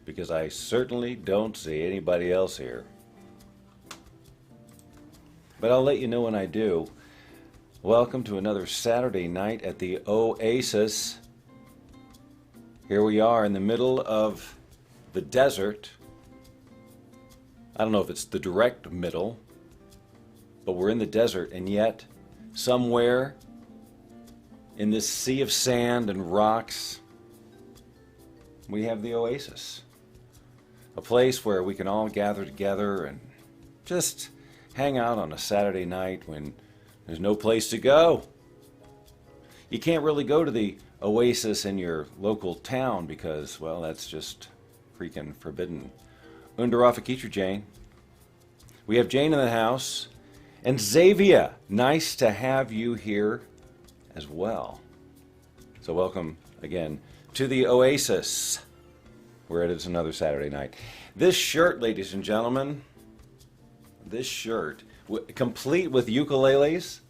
because I certainly don't see anybody else here. But I'll let you know when I do. Welcome to another Saturday night at the Oasis. Here we are in the middle of the desert. I don't know if it's the direct middle, but we're in the desert, and yet somewhere in this sea of sand and rocks, we have the Oasis. A place where we can all gather together and just hang out on a Saturday night when there's no place to go. You can't really go to the Oasis in your local town because, well, that's just freaking forbidden. Underofficer Jane. We have Jane in the house. And Xavier, nice to have you here as well. So welcome again to the Oasis, where it is another Saturday night. This shirt, ladies and gentlemen, this shirt, complete with ukuleles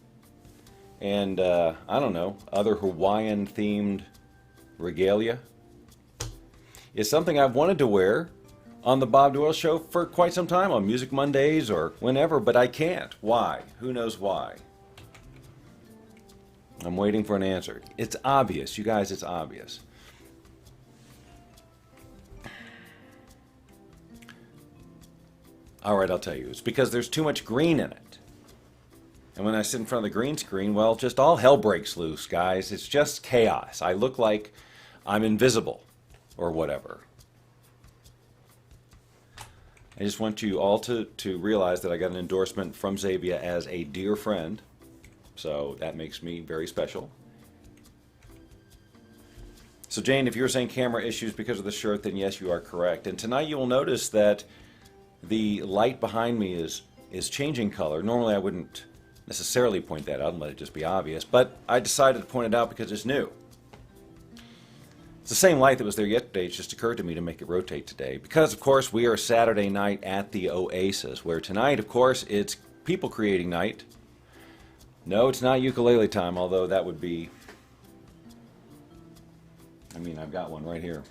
and, I don't know, other Hawaiian-themed regalia, is something I've wanted to wear on the Bob Doyle Show for quite some time, on Music Mondays or whenever, but I can't. Why? Who knows why? I'm waiting for an answer. It's obvious, you guys, it's obvious. All right, I'll tell you. It's because there's too much green in it. And when I sit in front of the green screen, well, just all hell breaks loose, guys. It's just chaos. I look like I'm invisible or whatever. I just want you all to realize that I got an endorsement from Xavier as a dear friend. So that makes me very special. So Jane, if you're saying camera issues because of the shirt, then yes, you are correct. And tonight you will notice that the light behind me is changing color. Normally I wouldn't necessarily point that out and let it just be obvious, but I decided to point it out because it's new. It's the same light that was there yesterday. It just occurred to me to make it rotate today because, of course, we are Saturday night at the Oasis, where tonight, of course, it's people creating night. No, it's not ukulele time, although that would be... I mean, I've got one right here.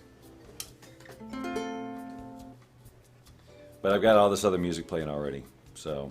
But I've got all this other music playing already, so...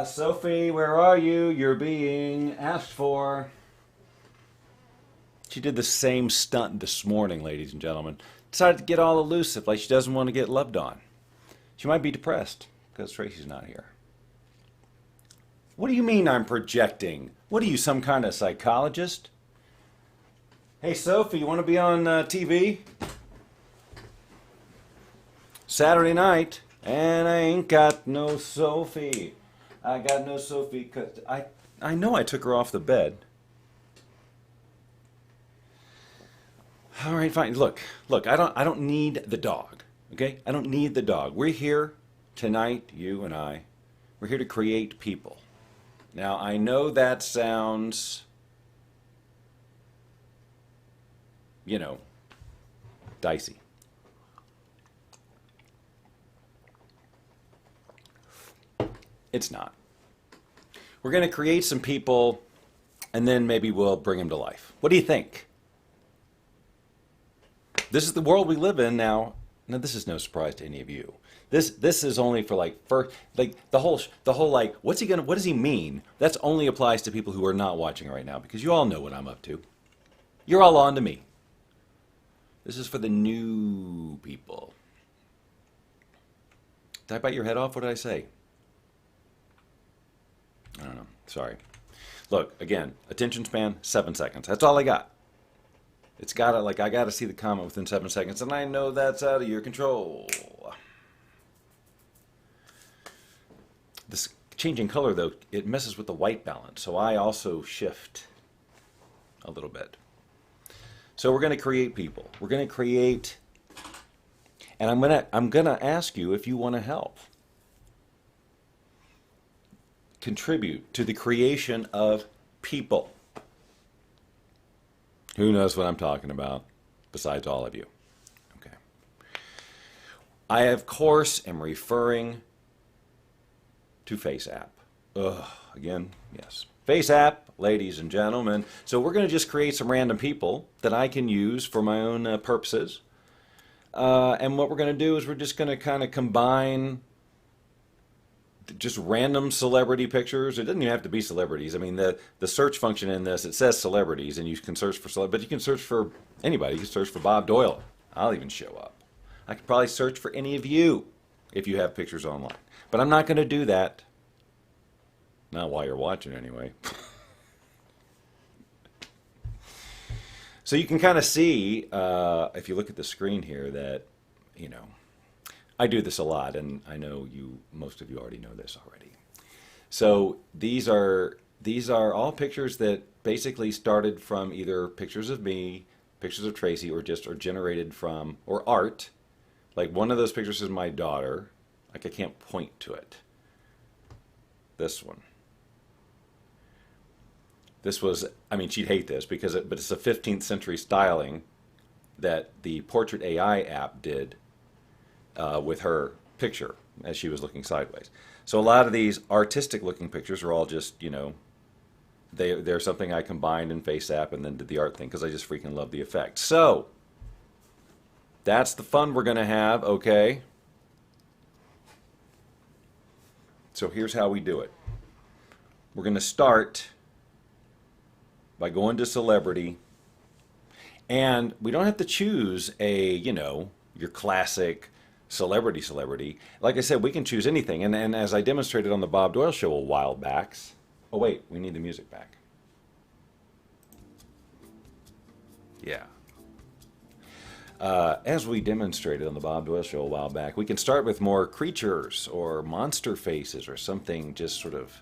Sophie, where are you? You're being asked for. She did the same stunt this morning, ladies and gentlemen. Decided to get all elusive, like she doesn't want to get loved on. She might be depressed because Tracy's not here. What do you mean I'm projecting? What are you, some kind of psychologist? Hey, Sophie, you want to be on TV? Saturday night, and I ain't got no Sophie. I got no Sophie because I know I took her off the bed. All right, fine. Look, I don't need the dog, okay? I don't need the dog. We're here tonight, you and I. We're here to create people. Now, I know that sounds, you know, dicey. It's not. We're going to create some people, and then maybe we'll bring them to life. What do you think? This is the world we live in now. Now, this is no surprise to any of you. This is only for the whole like, what does he mean? That only applies to people who are not watching right now, because you all know what I'm up to. You're all on to me. This is for the new people. Did I bite your head off? What did I say? I don't know. Sorry. Look, again, attention span, 7 seconds. That's all I got. It's gotta, like, I gotta see the comment within 7 seconds, and I know that's out of your control. This changing color, though, it messes with the white balance, so I also shift a little bit. So we're gonna create people. We're gonna create, and I'm gonna ask you if you want to help. Contribute to the creation of people. Who knows what I'm talking about besides all of you? Okay. I, of course, am referring to FaceApp. Ugh, again, yes. FaceApp, ladies and gentlemen. So we're going to just create some random people that I can use for my own purposes. And what we're going to do is we're just going to kind of combine just random celebrity pictures. It doesn't even have to be celebrities. I mean, the search function in this, it says celebrities, and you can search for celebrities, but you can search for anybody. You can search for Bob Doyle. I'll even show up. I could probably search for any of you if you have pictures online. But I'm not going to do that. Not while you're watching, anyway. So you can kind of see, if you look at the screen here, that, you know, I do this a lot, and I know most of you already know this already. So these are all pictures that basically started from either pictures of me, pictures of Tracy, or just are generated from, or art. Like one of those pictures is my daughter. Like I can't point to it. This one. This was, I mean, she'd hate this because but it's a 15th century styling that the Portrait AI app did with her picture as she was looking sideways. So a lot of these artistic looking pictures are all just, you know, they're something I combined in FaceApp and then did the art thing because I just freaking love the effect. So that's the fun we're going to have, okay? So here's how we do it. We're going to start by going to celebrity, and we don't have to choose a, you know, your classic celebrity. Like I said, we can choose anything. And as I demonstrated on the Bob Doyle show a while back, oh wait, we need the music back. Yeah. As we demonstrated on the Bob Doyle show a while back, we can start with more creatures or monster faces or something just sort of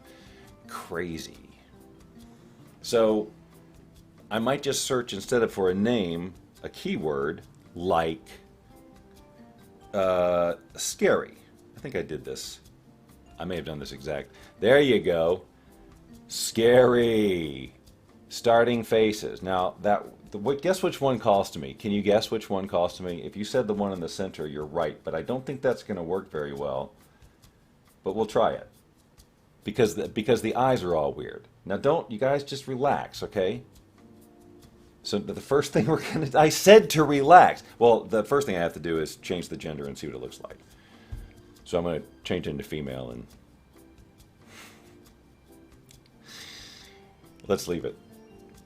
crazy. So I might just search, instead of for a name, a keyword like scary. I think I did this. I may have done this exact. There you go. Scary. Starting faces. Now, guess which one calls to me? Can you guess which one calls to me? If you said the one in the center, you're right, but I don't think that's going to work very well. But we'll try it. Because the eyes are all weird. Now, you guys just relax, okay? So the first thing I said to relax. Well, the first thing I have to do is change the gender and see what it looks like. So I'm going to change it into female and let's leave it.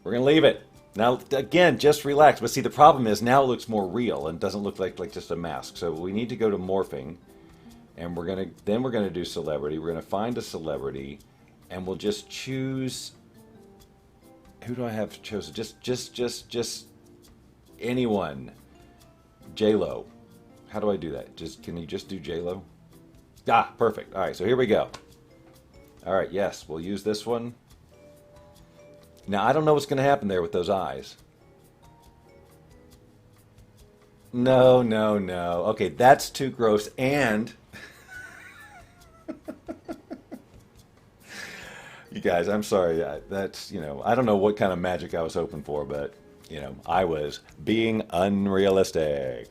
We're going to leave it. Now, again, just relax. But see, the problem is now it looks more real and doesn't look like just a mask. So we need to go to morphing, and we're going to do celebrity. We're going to find a celebrity, and we'll just choose. Who do I have chosen? Just anyone. J-Lo. How do I do that? Can you just do J-Lo? Ah, perfect. All right, so here we go. All right, yes, we'll use this one. Now, I don't know what's going to happen there with those eyes. No. Okay, that's too gross. And you guys, I'm sorry. That's, I don't know what kind of magic I was hoping for, but, I was being unrealistic.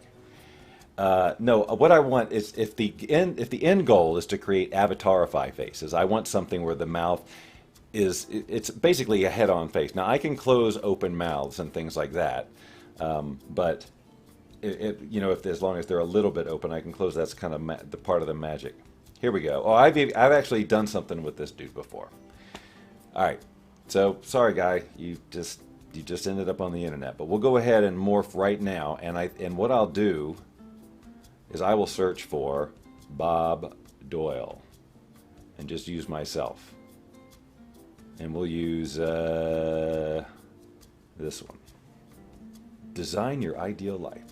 No, what I want is if the end goal is to create avatarify faces, I want something where the mouth it's basically a head-on face. Now I can close open mouths and things like that, but if as long as they're a little bit open, I can close. That's kind of the part of the magic. Here we go. Oh, I've actually done something with this dude before. All right, so sorry, guy, you just ended up on the internet, but we'll go ahead and morph right now, and what I'll do is I will search for Bob Doyle and just use myself. And we'll use this one. Design your ideal life.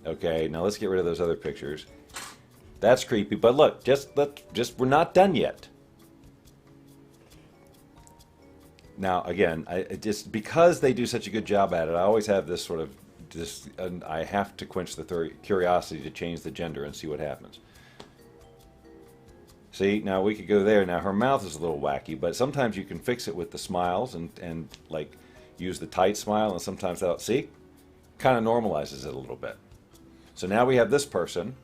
Okay, now let's get rid of those other pictures. That's creepy, but look, just we're not done yet. Now, again, just because they do such a good job at it, I always have this sort of I have to quench the curiosity to change the gender and see what happens. See, now we could go there. Now her mouth is a little wacky, but sometimes you can fix it with the smiles and like use the tight smile, and sometimes that'll, see, kind of normalizes it a little bit. So now we have this person.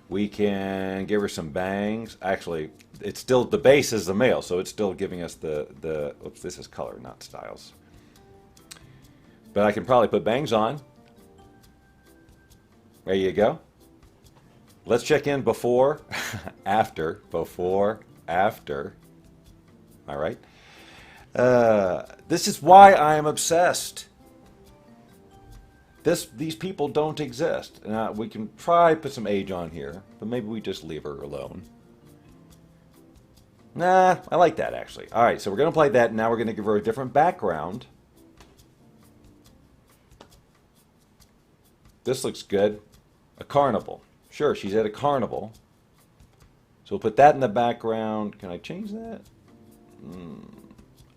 We can give her some bangs. Actually, it's still, the base is the male, so it's still giving us the oops, this is color, not styles. But I can probably put bangs on. There you go. Let's check in before, after, before, after. All right. This is why I am obsessed. These people don't exist. Now, we can try put some age on here, but maybe we just leave her alone. Nah, I like that actually. All right, so we're going to play that. Now we're going to give her a different background. This looks good. A carnival. Sure, she's at a carnival. So we'll put that in the background. Can I change that?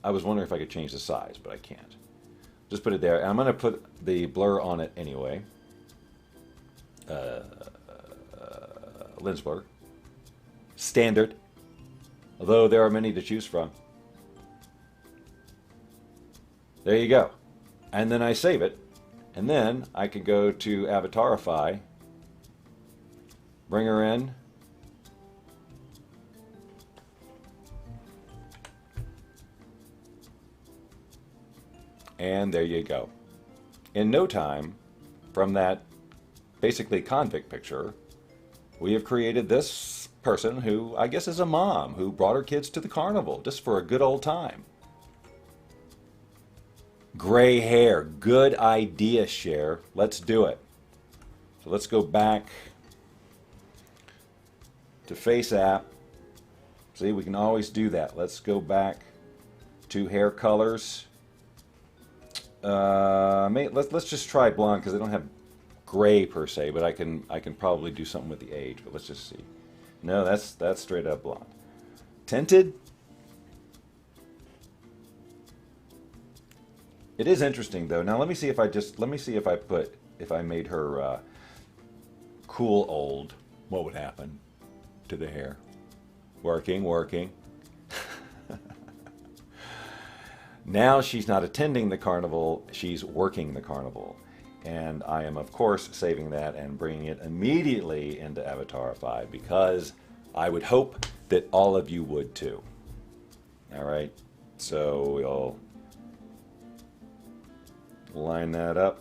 I was wondering if I could change the size, but I can't. Just put it there. And I'm going to put the blur on it anyway. Lens blur. Standard. Although there are many to choose from. There you go. And then I save it. And then I can go to Avatarify. Bring her in. And there you go. In no time, from that basically convict picture, we have created this person who I guess is a mom who brought her kids to the carnival just for a good old time. Gray hair. Good idea, Cher. Let's do it. So let's go back to Face App. See, we can always do that. Let's go back to hair colors. Let's just try blonde because I don't have gray per se, but I can probably do something with the age. But let's just see. No, that's straight up blonde. Tinted. It is interesting though. Now let me see if I made her cool old. What would happen to the hair? Working. Now she's not attending the carnival, she's working the carnival. And I am, of course, saving that and bringing it immediately into Avatarify because I would hope that all of you would too. All right, so we'll line that up.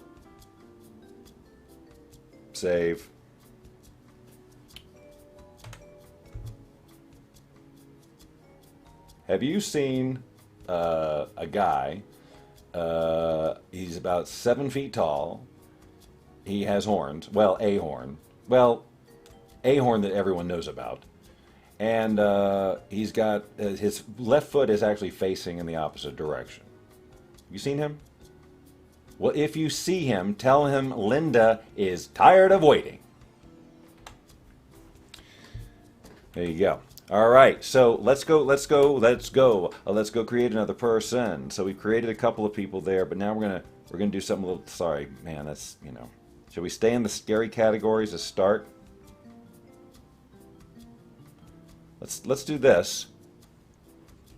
Save. Have you seen a guy? He's about 7 feet tall. He has horns. Well, a horn. Well, a horn that everyone knows about. And he's got his left foot is actually facing in the opposite direction. You seen him? Well, if you see him, tell him Linda is tired of waiting. There you go. All right, so let's go create another person. So we've created a couple of people there, but now we're gonna do something a little. Sorry, man, that's, you know. Should we stay in the scary categories to start? Let's do this.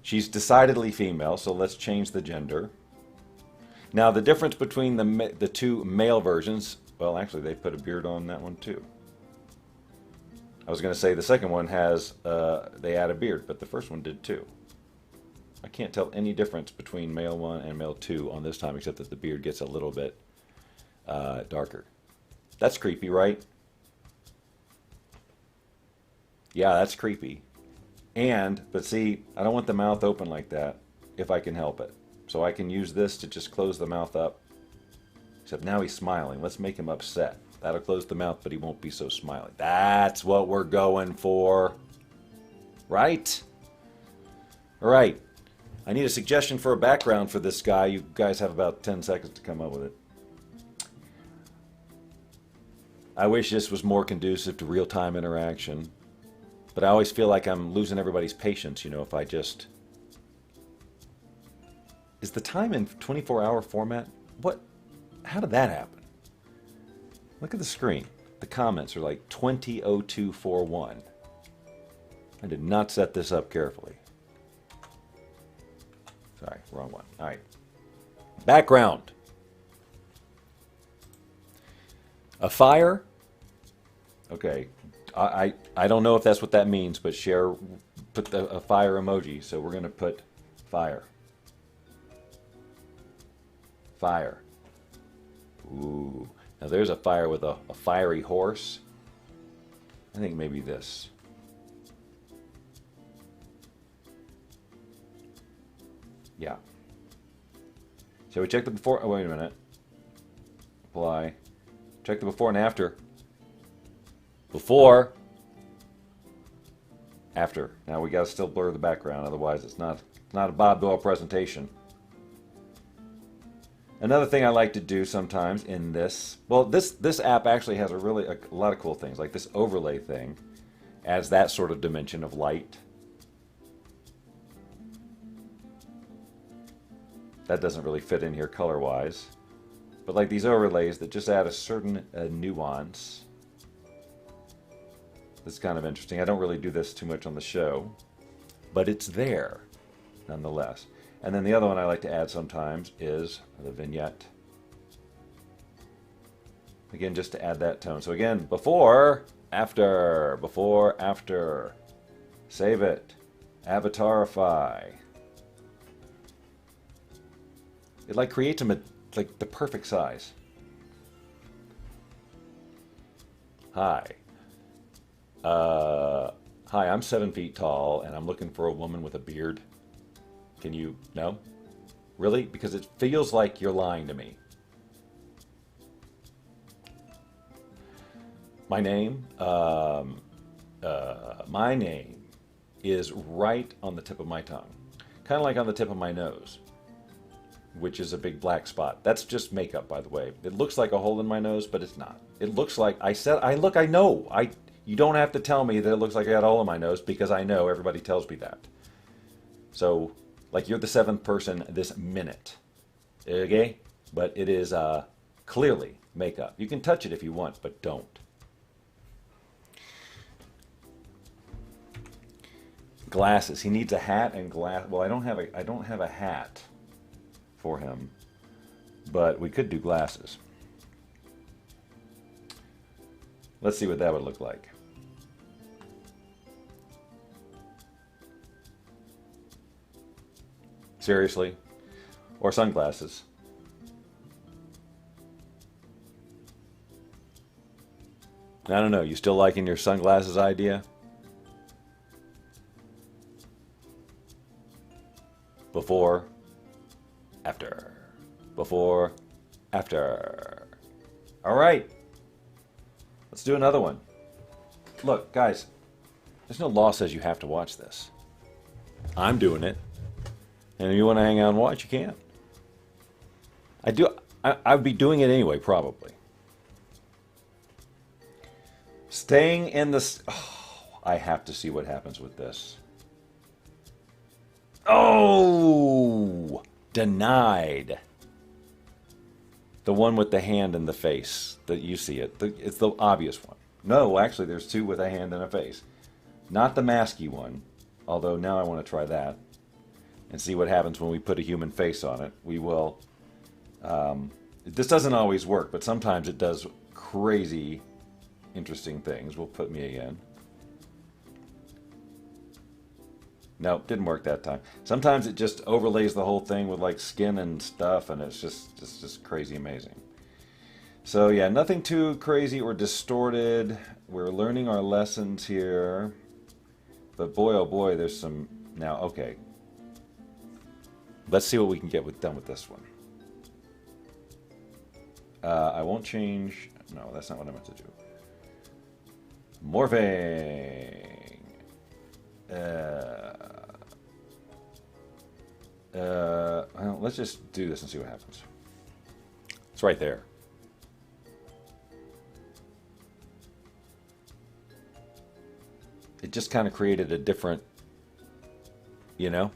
She's decidedly female, so let's change the gender. Now the difference between the two male versions, well, actually they put a beard on that one too. I was going to say the second one has, they add a beard, but the first one did too. I can't tell any difference between male 1 and male 2 on this time, except that the beard gets a little bit darker. That's creepy, right? Yeah, that's creepy. But see, I don't want the mouth open like that, if I can help it. So I can use this to just close the mouth up. Except now he's smiling. Let's make him upset. That'll close the mouth, but he won't be so smiley. That's what we're going for. Right? All right. I need a suggestion for a background for this guy. You guys have about 10 seconds to come up with it. I wish this was more conducive to real-time interaction, but I always feel like I'm losing everybody's patience, you know, if I just... Is the time in 24-hour format? What? How did that happen? Look at the screen. The comments are like 20:02:41. I did not set this up carefully. Sorry, wrong one. All right. Background. A fire. Okay. I don't know if that's what that means, but share, put a fire emoji. So we're going to put fire. Fire. Ooh. Now there's a fire with a fiery horse. I think maybe this. Yeah. Shall we check the before? Oh, wait a minute. Apply. Check the before and after. Before. After. Now we got to still blur the background, otherwise it's not a Bob Doyle presentation. Another thing I like to do sometimes in this, well, this app actually has a lot of cool things, like this overlay thing adds that sort of dimension of light. That doesn't really fit in here color-wise, but like these overlays that just add a certain nuance. That's kind of interesting. I don't really do this too much on the show, but it's there nonetheless. And then the other one I like to add sometimes is the vignette. Again, just to add that tone. So again, before, after, save it, avatarify. It like creates them at like the perfect size. Hi. Hi, I'm 7 feet tall and I'm looking for a woman with a beard. Can you, no? Really? Because it feels like you're lying to me. My name is right on the tip of my tongue. Kind of like on the tip of my nose, which is a big black spot. That's just makeup, by the way. It looks like a hole in my nose, but it's not. It looks like, I know. You don't have to tell me that it looks like I got a hole in my nose because I know everybody tells me that. So, like you're the 7th person this minute, okay? But it is clearly makeup. You can touch it if you want, but don't. Glasses. He needs a hat and glass. Well, I don't have a hat for him, but we could do glasses. Let's see what that would look like. Seriously? Or sunglasses. I don't know. You still liking your sunglasses idea? Before, after. Before, after. All right. Let's do another one. Look, guys, there's no law says you have to watch this. I'm doing it. And if you want to hang out and watch, you can. I'd be doing it anyway, probably. Staying in the... Oh, I have to see what happens with this. Oh! Denied. The one with the hand in the face. That you see it. It's the obvious one. No, actually, there's two with a hand and a face. Not the masky one. Although now I want to try that. And see what happens when we put a human face on it. We will... this doesn't always work, but sometimes it does crazy, interesting things. We'll put me again. Nope, didn't work that time. Sometimes it just overlays the whole thing with like skin and stuff, and it's just crazy amazing. So yeah, nothing too crazy or distorted. We're learning our lessons here. But boy, oh boy, there's some... Now, okay. Let's see what we can get done with this one. I won't change... No, that's not what I meant to do. Morphing. Well, let's just do this and see what happens. It's right there. It just kind of created a different, you know.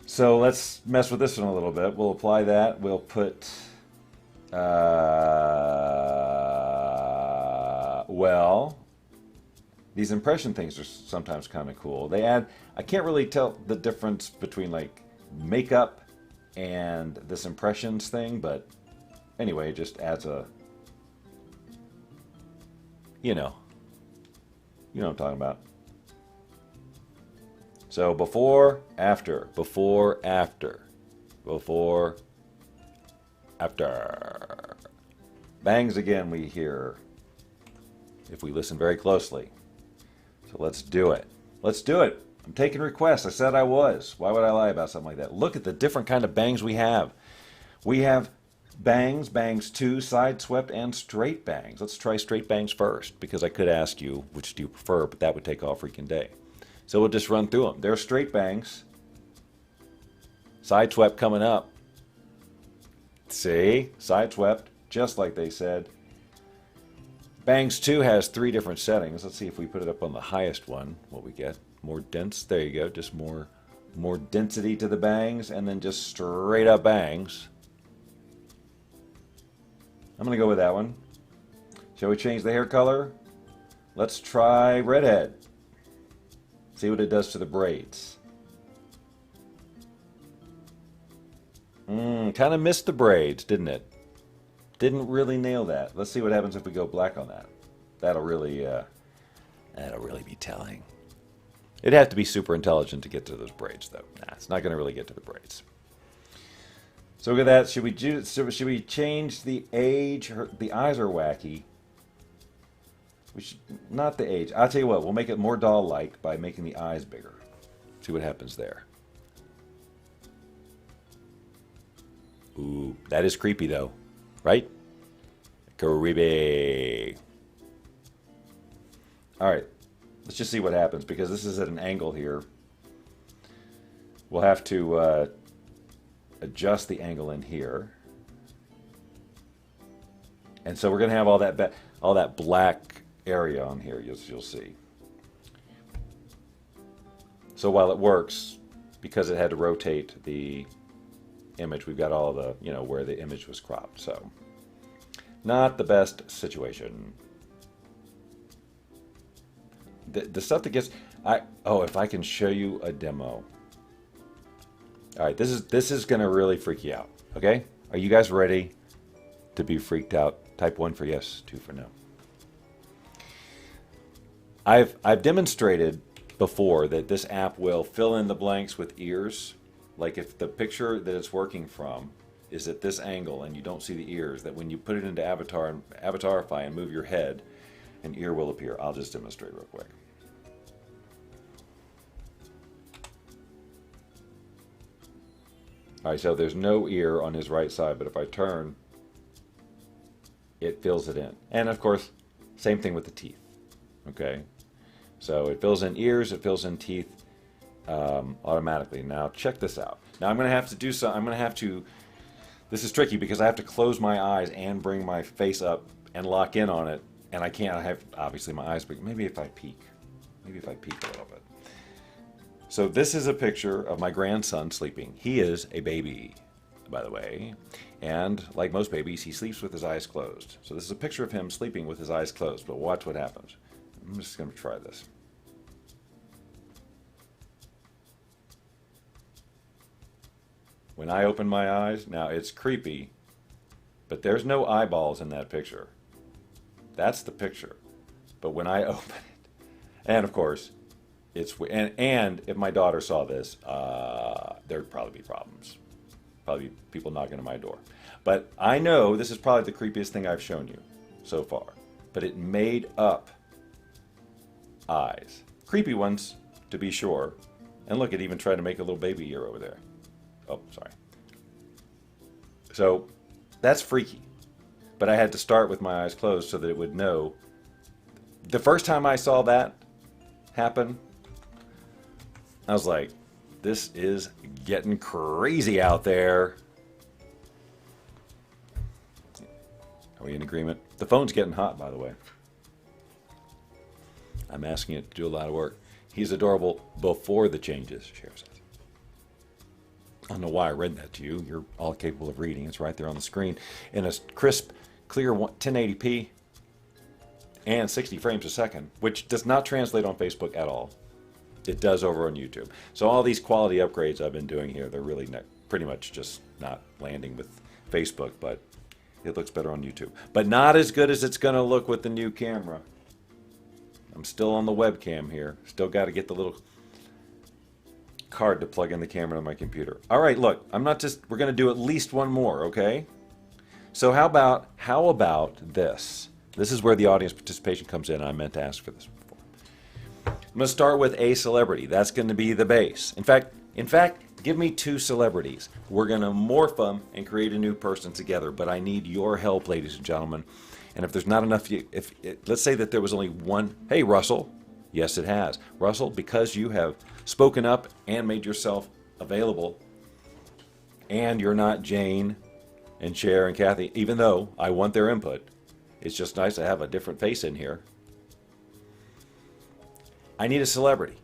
So let's mess with this one a little bit. We'll apply that. We'll put, well, these impression things are sometimes kind of cool. They add, I can't really tell the difference between like makeup and this impressions thing, but anyway, it just adds a, you know what I'm talking about. So before, after, before, after, before, after. Bangs again we hear if we listen very closely. So let's do it. Let's do it. I'm taking requests. I said I was. Why would I lie about something like that? Look at the different kind of bangs we have. We have bangs, bangs 2, side swept, and straight bangs. Let's try straight bangs first, because I could ask you which do you prefer, but that would take all freaking day. So we'll just run through them. There's straight bangs. Side swept coming up. See? Side swept, just like they said. Bangs 2 has 3 different settings. Let's see if we put it up on the highest one, what we get. More dense. There you go. Just more density to the bangs, and then just straight up bangs. I'm going to go with that one. Shall we change the hair color? Let's try redhead. See what it does to the braids. Kind of missed the braids, didn't it? Didn't really nail that. Let's see what happens if we go black on that. That'll really be telling. It'd have to be super intelligent to get to those braids, though. Nah, it's not going to really get to the braids. So look at that. Should we change the age? The eyes are wacky. We should not the age. I'll tell you what. We'll make it more doll-like by making the eyes bigger. See what happens there. Ooh, that is creepy though, right? Creepy. All right, let's just see what happens, because this is at an angle here. We'll have to adjust the angle in here, and so we're going to have all that black area on here. You'll see. So while it works, because it had to rotate the image, we've got all the, where the image was cropped. So not the best situation. The stuff that gets, if I can show you a demo. All right, this is going to really freak you out. Okay, are you guys ready to be freaked out? Type 1 for yes, 2 for no. I've demonstrated before that this app will fill in the blanks with ears. Like if the picture that it's working from is at this angle and you don't see the ears, that when you put it into Avatarify and move your head, an ear will appear. I'll just demonstrate real quick. All right, so there's no ear on his right side, but if I turn, it fills it in. And of course, same thing with the teeth. Okay, so it fills in ears, it fills in teeth automatically. Now check this out. Now I'm going to have to do so. I'm going to have to. This is tricky because I have to close my eyes and bring my face up and lock in on it, and I can't. I have obviously my eyes, but maybe if I peek, a little bit. So this is a picture of my grandson sleeping. He is a baby, by the way, and like most babies, he sleeps with his eyes closed. So this is a picture of him sleeping with his eyes closed. But watch what happens. I'm just going to try this. When I open my eyes, now it's creepy, but there's no eyeballs in that picture. That's the picture. But when I open it, and of course, and if my daughter saw this, there'd probably be problems. Probably people knocking on my door. But I know this is probably the creepiest thing I've shown you so far. But it made up eyes. Creepy ones, to be sure. And look, it even tried to make a little baby ear over there. Oh, sorry. So that's freaky. But I had to start with my eyes closed so that it would know. The first time I saw that happen, I was like, This is getting crazy out there. Are we in agreement? The phone's getting hot, by the way. I'm asking it to do a lot of work. He's adorable before the changes, Cher says. I don't know why I read that to you. You're all capable of reading. It's right there on the screen. In a crisp, clear 1080p and 60 frames a second, which does not translate on Facebook at all. It does over on YouTube. So all these quality upgrades I've been doing here, they're really pretty much just not landing with Facebook, but it looks better on YouTube. But not as good as it's going to look with the new camera. I'm still on the webcam here. Still got to get the little card to plug in the camera on my computer. All right, look, we're going to do at least one more, okay? So how about this? This is where the audience participation comes in. I meant to ask for this before. I'm going to start with a celebrity. That's going to be the base. In fact, give me 2 celebrities. We're going to morph them and create a new person together, but I need your help, ladies and gentlemen. And if there's not enough, let's say that there was only one. Hey, Russell. Yes, it has. Russell, because you have spoken up and made yourself available, and you're not Jane and Cher and Kathy, even though I want their input, it's just nice to have a different face in here. I need a celebrity.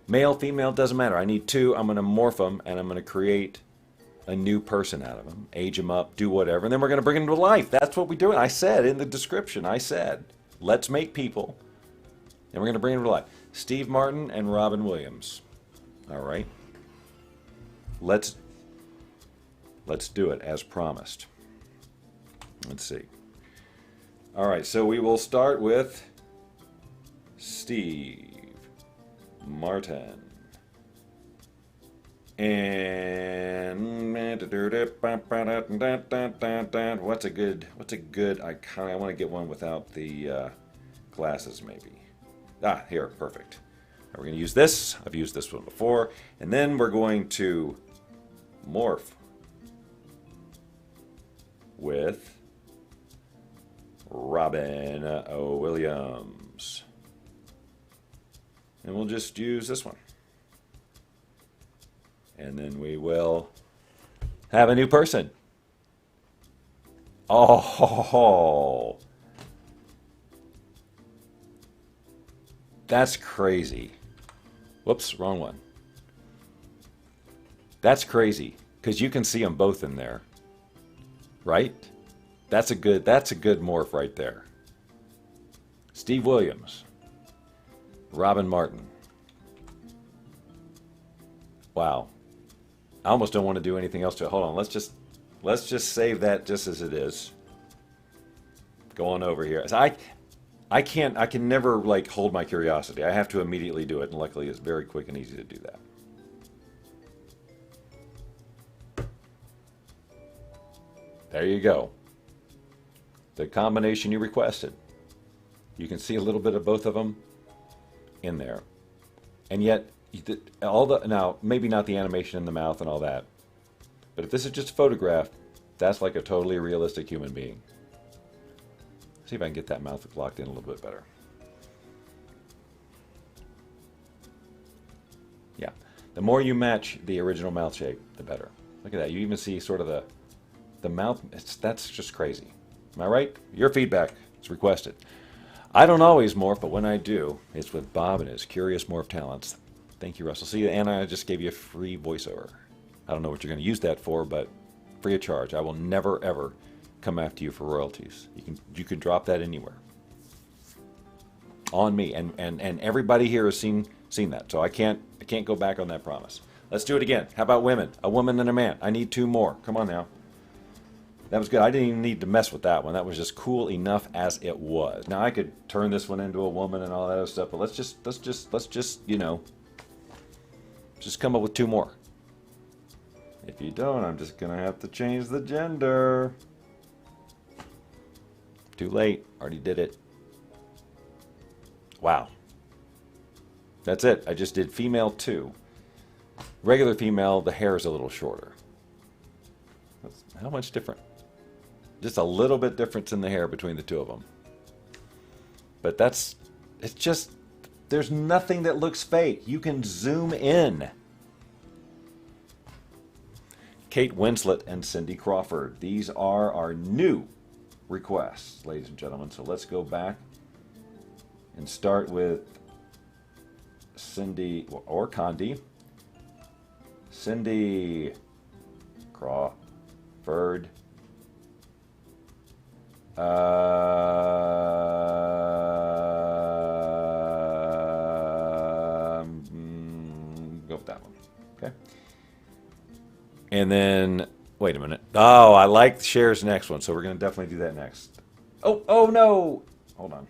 Male, female, doesn't matter. I need 2. I'm going to morph them, and I'm going to create a new person out of them, age them up, do whatever, and then we're going to bring them to life. That's what we do. I said in the description, let's make people, and we're going to bring them to life. Steve Martin and Robin Williams. All right. Let's do it as promised. Let's see. All right, so we will start with Steve Martin. And what's a good icon? I want to get one without the glasses, maybe. Here, perfect. We're going to use this. I've used this one before. And then we're going to morph with Robin Williams. And we'll just use this one. And then we will have a new person. Oh, that's crazy. Whoops, wrong one. That's crazy because you can see them both in there, right? That's a good morph right there. Steve Williams, Robin Martin. Wow. I almost don't want to do anything else to it. Hold on, let's just save that just as it is. Go on over here. So I can never like hold my curiosity. I have to immediately do it, and luckily it's very quick and easy to do that. There you go. The combination you requested. You can see a little bit of both of them in there. And yet now maybe not the animation in the mouth and all that, but if this is just a photograph, that's like a totally realistic human being. See if I can get that mouth locked in a little bit better. Yeah, the more you match the original mouth shape, the better. Look at that. You even see sort of the mouth. That's just crazy. Am I right? Your feedback is requested. I don't always morph, but when I do, it's with Bob and his Curious Morph Talents. Thank you, Russell. See, Anna, I just gave you a free voiceover. I don't know what you're going to use that for, but free of charge. I will never, ever come after you for royalties. You can drop that anywhere. On me. And everybody here has seen that. So I can't go back on that promise. Let's do it again. How about women? A woman and a man. I need 2 more. Come on now. That was good. I didn't even need to mess with that one. That was just cool enough as it was. Now I could turn this one into a woman and all that other stuff, but let's just, you know, just come up with 2 more. If you don't, I'm just gonna have to change the gender. Too late. Already did it. Wow. That's it. I just did female 2. Regular female, the hair is a little shorter. How much different? Just a little bit difference in the hair between the 2 of them. But it's just, there's nothing that looks fake. You can zoom in. Kate Winslet and Cindy Crawford. These are our new requests, ladies and gentlemen. So let's go back and start with Cindy or Condi. Cindy Crawford. Go with that one. Okay. And then, wait a minute. Oh, I like Cher's next one, so we're going to definitely do that next. Oh no! Hold on.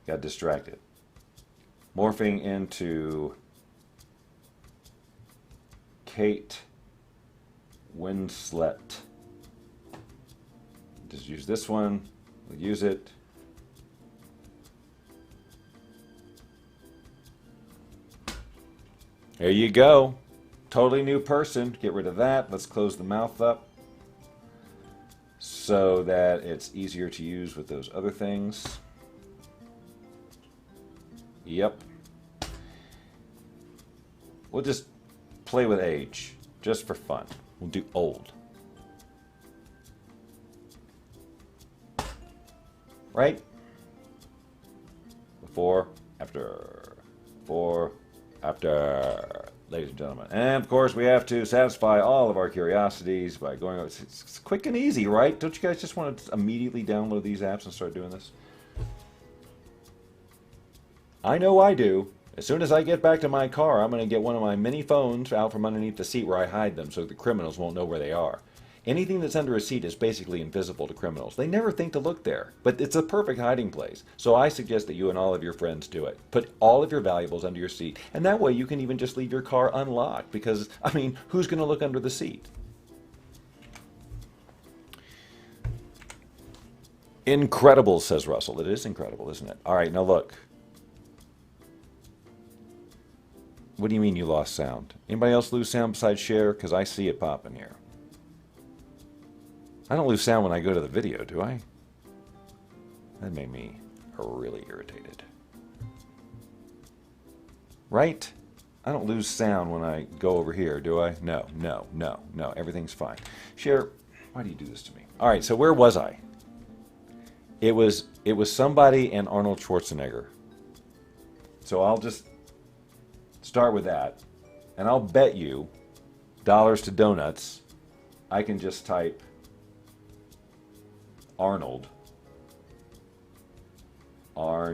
Got distracted. Morphing into Kate Winslet. Just use this one. We'll use it. There you go. Totally new person. Get rid of that. Let's close the mouth up so that it's easier to use with those other things. Yep. We'll just play with age, just for fun. We'll do old. Right? Before, after, ladies and gentlemen. And of course, we have to satisfy all of our curiosities by going. It's quick and easy, right? Don't you guys just want to immediately download these apps and start doing this? I know I do. As soon as I get back to my car, I'm going to get one of my mini phones out from underneath the seat where I hide them so the criminals won't know where they are. Anything that's under a seat is basically invisible to criminals. They never think to look there, but it's a perfect hiding place. So I suggest that you and all of your friends do it. Put all of your valuables under your seat, and that way you can even just leave your car unlocked because, I mean, who's going to look under the seat? Incredible, says Russell. It is incredible, isn't it? All right, now look. What do you mean you lost sound? Anybody else lose sound besides Cher? Because I see it popping here. I don't lose sound when I go to the video, do I? That made me really irritated. Right? I don't lose sound when I go over here, do I? No. Everything's fine. Cher, why do you do this to me? All right, so where was I? It was somebody and Arnold Schwarzenegger. So I'll just start with that. And I'll bet you, dollars to donuts, I can just type Arnold, or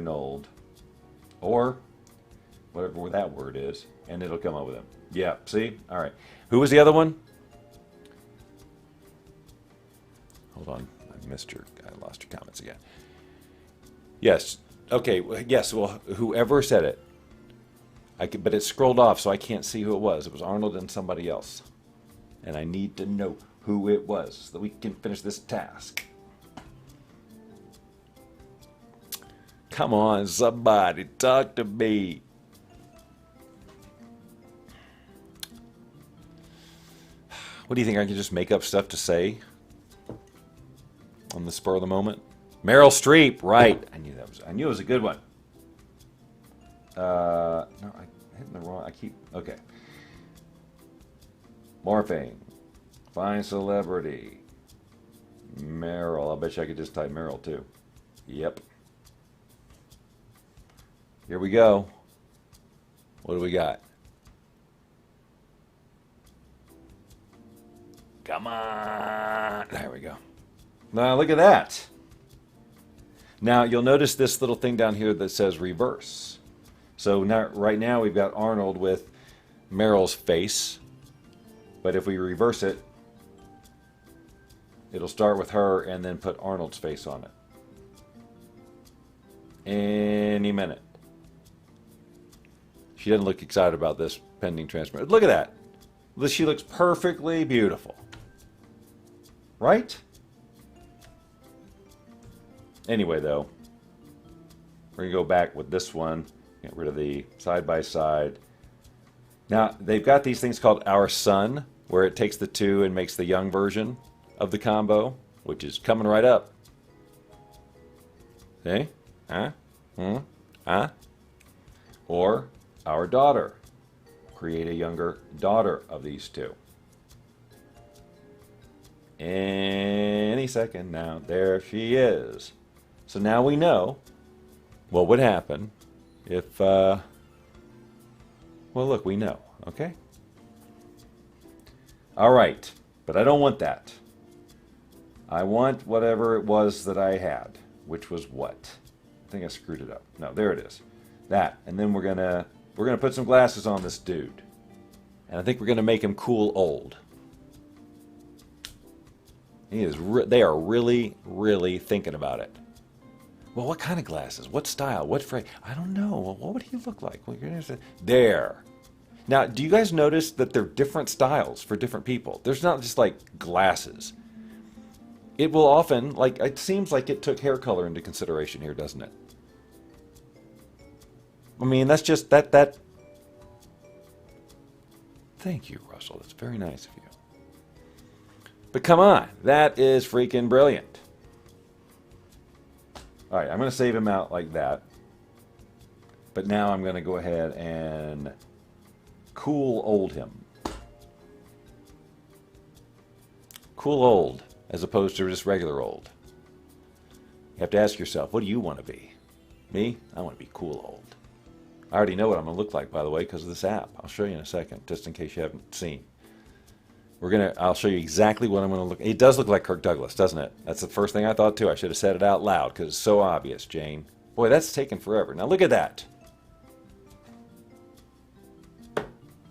whatever that word is, and it'll come up with him. Yeah, see? All right. Who was the other one? Hold on. I lost your comments again. Yes. Okay. Yes. Well, whoever said it. But it scrolled off, so I can't see who it was. It was Arnold and somebody else. And I need to know who it was so that we can finish this task. Come on, somebody, talk to me. What do you think? I can just make up stuff to say on the spur of the moment? Meryl Streep, right? I knew it was a good one. No, I hit the wrong. Okay. Morphing, find celebrity. Meryl. I bet you I could just type Meryl too. Yep. Here we go. What do we got? Come on. There we go. Now look at that. Now you'll notice this little thing down here that says reverse. So now, right now we've got Arnold with Meryl's face. But if we reverse it, it'll start with her and then put Arnold's face on it. Any minute. She doesn't look excited about this pending transfer. Look at that. She looks perfectly beautiful. Right? Anyway, though, we're going to go back with this one. Get rid of the side-by-side. Now, they've got these things called Our Son, where it takes the two and makes the young version of the combo, which is coming right up. See? Huh? Huh? Or Our Daughter. Create a younger daughter of these two. Any second now. There she is. So now we know what would happen if, well, look, we know, okay? All right, but I don't want that. I want whatever it was that I had, which was what? I think I screwed it up. No, there it is. That, and then we're gonna put some glasses on this dude. And I think we're gonna make him cool old. They are really, really thinking about it. Well, what kind of glasses? What style? What frame? I don't know. Well, what would he look like? Well, there. Now, do you guys notice that they're different styles for different people? There's not just like glasses. It will often, like, it seems like it took hair color into consideration here, doesn't it? I mean, that's just that. Thank you, Russell. That's very nice of you. But come on, that is freaking brilliant. All right, I'm going to save him out like that. But now I'm going to go ahead and cool old him. Cool old, as opposed to just regular old. You have to ask yourself, what do you want to be? Me? I want to be cool old. I already know what I'm going to look like, by the way, because of this app. I'll show you in a second, just in case you haven't seen. I'll show you exactly what I'm going to look. It does look like Kirk Douglas, doesn't it? That's the first thing I thought too. I should have said it out loud because it's so obvious, Jane. Boy, that's taken forever. Now look at that.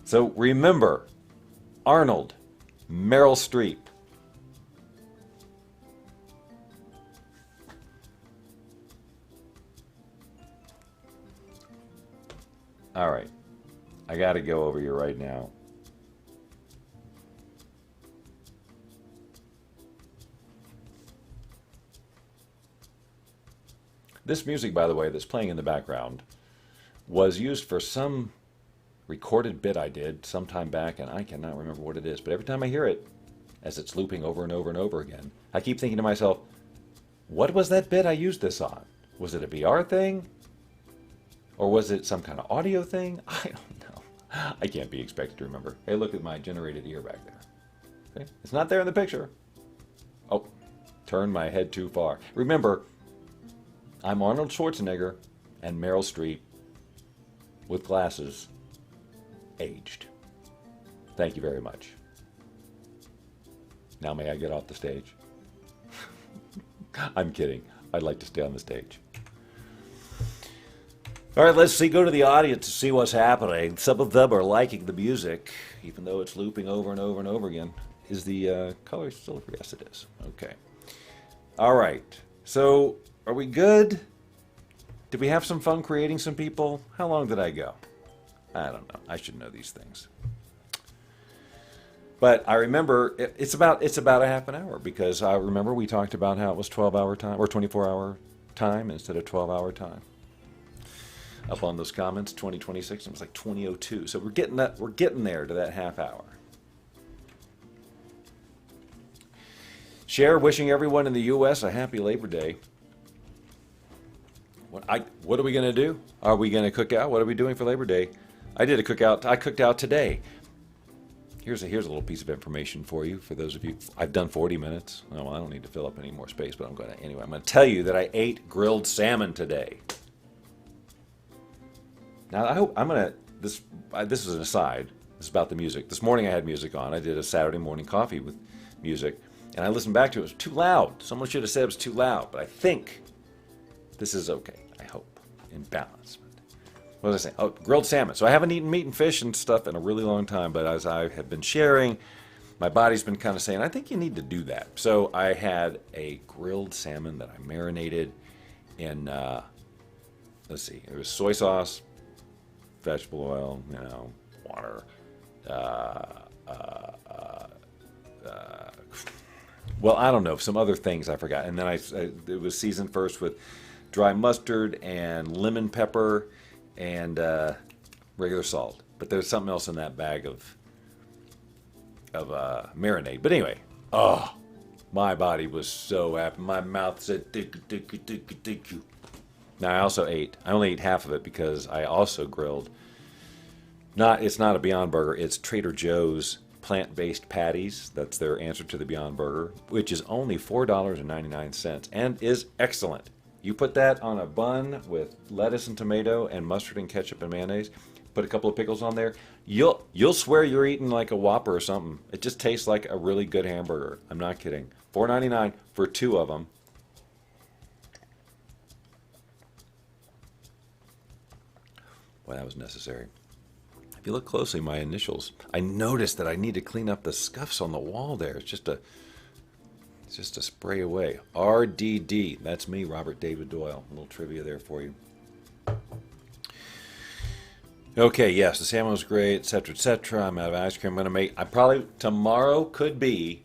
So remember, Arnold, Meryl Streep. All right, I got to go over here right now. This music, by the way, that's playing in the background was used for some recorded bit I did some time back, and I cannot remember what it is. But every time I hear it, as it's looping over and over and over again, I keep thinking to myself, what was that bit I used this on? Was it a VR thing? Or was it some kind of audio thing? I don't know. I can't be expected to remember. Hey, look at my generated ear back there. Okay? It's not there in the picture. Oh, turned my head too far. Remember, I'm Arnold Schwarzenegger and Meryl Streep with glasses, aged. Thank you very much. Now may I get off the stage? I'm kidding. I'd like to stay on the stage. All right, let's go to the audience to see what's happening. Some of them are liking the music, even though it's looping over and over and over again. Is the color still? Yes, it is. Okay. All right. So, are we good? Did we have some fun creating some people? How long did I go? I don't know. I should know these things. But I remember it's about a half an hour because I remember we talked about how it was 12-hour time or 24-hour time instead of 12-hour time. Up on those comments, 2026, it was like 2002. So we're getting there to that half hour. Cher wishing everyone in the U.S. a happy Labor Day. What are we going to do? Are we going to cook out? What are we doing for Labor Day? I did a cookout. I cooked out today. Here's a little piece of information for you. For those of you, I've done 40 minutes. Oh, well, I don't need to fill up any more space, but I'm going to tell you that I ate grilled salmon today. Now I hope this is an aside. This is about the music. This morning I had music on. I did a Saturday morning coffee with music, and I listened back to it. It was too loud. Someone should have said it was too loud, but I think this is okay. I hope in balance. What was I saying? Oh, grilled salmon. So I haven't eaten meat and fish and stuff in a really long time, but as I have been sharing, my body's been kind of saying, I think you need to do that. So I had a grilled salmon that I marinated in, let's see, it was soy sauce, vegetable oil, water, well, I don't know, some other things I forgot. And then it was seasoned first with dry mustard and lemon pepper and regular salt. But there's something else in that bag of marinade. But anyway, oh, my body was so happy. My mouth said, thank you. Now I only ate half of it because I also grilled. It's not a Beyond Burger. It's Trader Joe's plant-based patties. That's their answer to the Beyond Burger, which is only $4.99 and is excellent. You put that on a bun with lettuce and tomato and mustard and ketchup and mayonnaise. Put a couple of pickles on there. You'll swear you're eating like a Whopper or something. It just tastes like a really good hamburger. I'm not kidding. $4.99 for 2 of them. Well, that was necessary. If you look closely, my initials, I noticed that I need to clean up the scuffs on the wall there. It's just a spray away. RDD. That's me, Robert David Doyle. A little trivia there for you. Okay, yes, the salmon was great, etc., etc. I'm out of ice cream. Tomorrow could be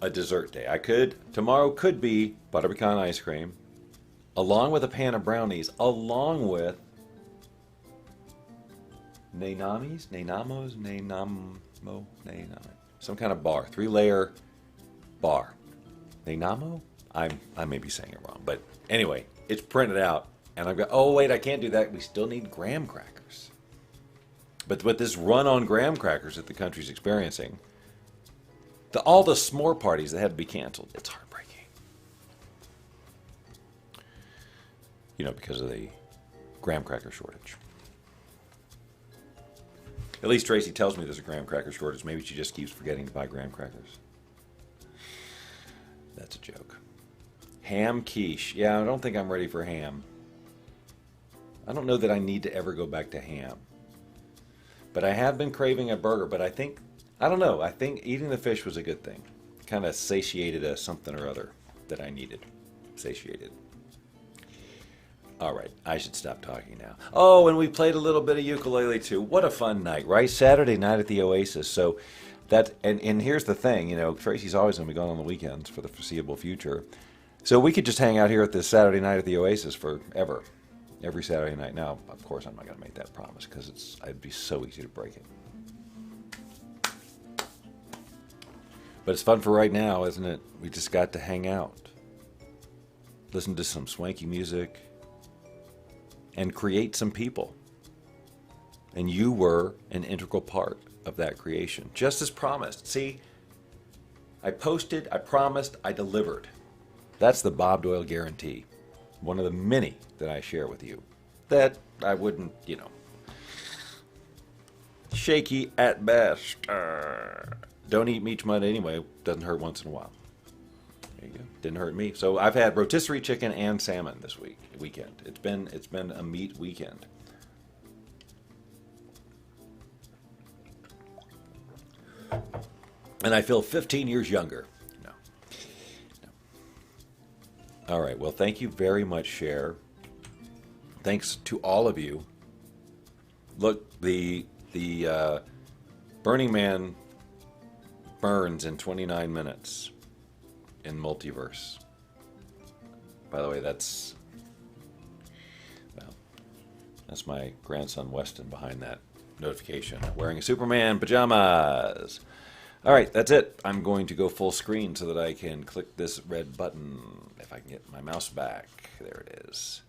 a dessert day. Tomorrow could be butter pecan ice cream, along with a pan of brownies, along with some kind of bar, 3-layer bar. Nenamo? I may be saying it wrong, but anyway, it's printed out. And I've got, oh wait, I can't do that. We still need graham crackers. But with this run on graham crackers that the country's experiencing, all the s'more parties that had to be canceled, it's heartbreaking. You know, because of the graham cracker shortage. At least Tracy tells me there's a graham cracker shortage. Maybe she just keeps forgetting to buy graham crackers. That's a joke. Ham quiche. Yeah, I don't think I'm ready for ham. I don't know that I need to ever go back to ham. But I have been craving a burger, but I think eating the fish was a good thing. Kind of satiated a something or other that I needed. Satiated. All right, I should stop talking now. Oh, and we played a little bit of ukulele too. What a fun night, right? Saturday night at the Oasis. So and here's the thing, Tracy's always going to be gone on the weekends for the foreseeable future. So we could just hang out here at this Saturday night at the Oasis forever. Every Saturday night. Now, of course, I'm not going to make that promise because it'd be so easy to break it. But it's fun for right now, isn't it? We just got to hang out, listen to some swanky music, and create some people. And you were an integral part of that creation, just as promised. See, I posted, I promised, I delivered. That's the Bob Doyle guarantee. One of the many that I share with you that I wouldn't, shaky at best. Don't eat meat mud anyway. Doesn't hurt once in a while. There you go. Didn't hurt me. So I've had rotisserie chicken and salmon this weekend. It's been a meat weekend. And I feel 15 years younger. All right. Well, thank you very much, Cher. Thanks to all of you. Look, the Burning Man burns in 29 minutes in Multiverse. By the way, that's my grandson Weston behind that notification, wearing Superman pajamas. All right, that's it. I'm going to go full screen so that I can click this red button if I can get my mouse back. There it is.